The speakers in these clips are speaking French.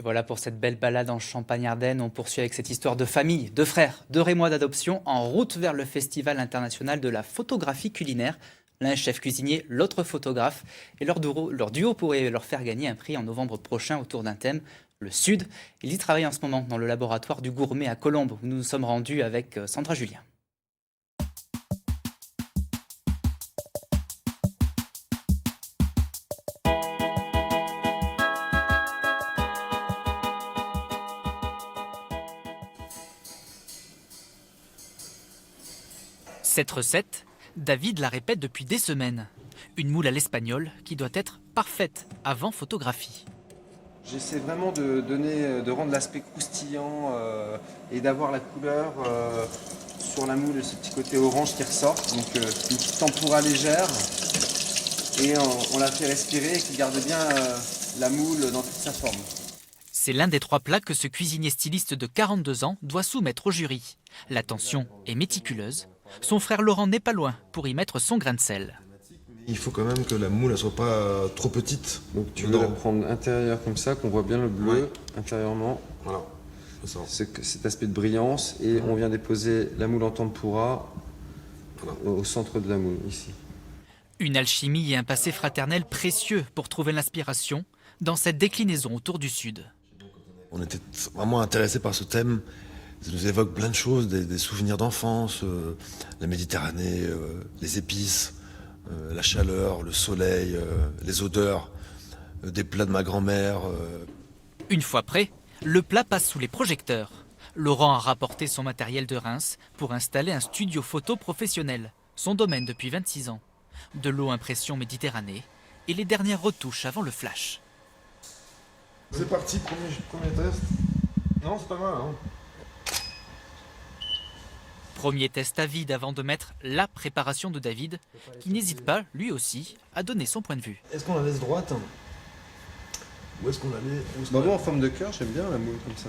Voilà pour cette belle balade en Champagne-Ardenne. On poursuit avec cette histoire de famille, de frères, de Rémois d'adoption, en route vers le Festival international de la photographie culinaire. L'un est chef cuisinier, l'autre photographe. Et leur duo pourrait leur faire gagner un prix en novembre prochain autour d'un thème, le Sud. Ils y travaillent en ce moment dans le laboratoire du Gourmet à Colombes, où nous nous sommes rendus avec Sandra Julien. Cette recette, David la répète depuis des semaines. Une moule à l'espagnol qui doit être parfaite avant photographie. J'essaie vraiment de rendre l'aspect croustillant et d'avoir la couleur sur la moule, ce petit côté orange qui ressort. Donc une petite tempura légère et on la fait respirer et qui garde bien la moule dans toute sa forme. C'est l'un des 3 plats que ce cuisinier styliste de 42 ans doit soumettre au jury. L'attention est méticuleuse. Son frère Laurent n'est pas loin pour y mettre son grain de sel. Il faut quand même que la moule ne soit pas trop petite. Donc tu veux la prendre intérieure comme ça, qu'on voit bien le bleu intérieurement. Voilà, c'est ça. Cet aspect de brillance. Et on vient déposer la moule en tempura au centre de la moule, ici. Une alchimie et un passé fraternel précieux pour trouver l'inspiration dans cette déclinaison autour du Sud. On était vraiment intéressés par ce thème. Ça nous évoque plein de choses, des souvenirs d'enfance, la Méditerranée, les épices, la chaleur, le soleil, les odeurs, des plats de ma grand-mère. Une fois prêt, le plat passe sous les projecteurs. Laurent a rapporté son matériel de Reims pour installer un studio photo professionnel, son domaine depuis 26 ans. De l'eau impression Méditerranée et les dernières retouches avant le flash. C'est parti, premier test. Non, c'est pas mal, hein. Premier test à vide avant de mettre la préparation de David, qui n'hésite pas, lui aussi, à donner son point de vue. Est-ce qu'on la laisse droite? Ou est-ce qu'on la laisse... Moi en forme de cœur, j'aime bien la moule comme ça.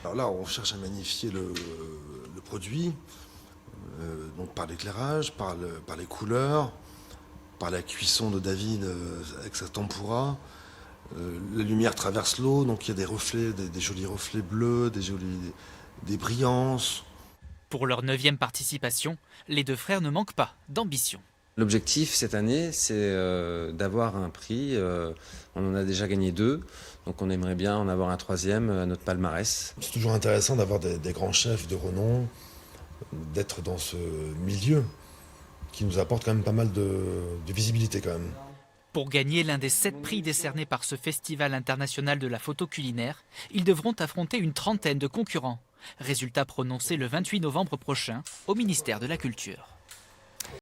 Alors là, on cherche à magnifier le produit, donc par l'éclairage, par les couleurs, par la cuisson de David avec sa tempura. La lumière traverse l'eau, donc il y a des reflets, des jolis reflets bleus, des brillances. Pour leur 9e participation, les 2 frères ne manquent pas d'ambition. L'objectif cette année, c'est d'avoir un prix. On en a déjà gagné 2, donc on aimerait bien en avoir un 3e à notre palmarès. C'est toujours intéressant d'avoir des grands chefs de renom, d'être dans ce milieu qui nous apporte quand même pas mal de visibilité quand même. Pour gagner l'un des 7 prix décernés par ce Festival international de la photo culinaire, ils devront affronter une trentaine de concurrents. Résultat prononcé le 28 novembre prochain au ministère de la Culture.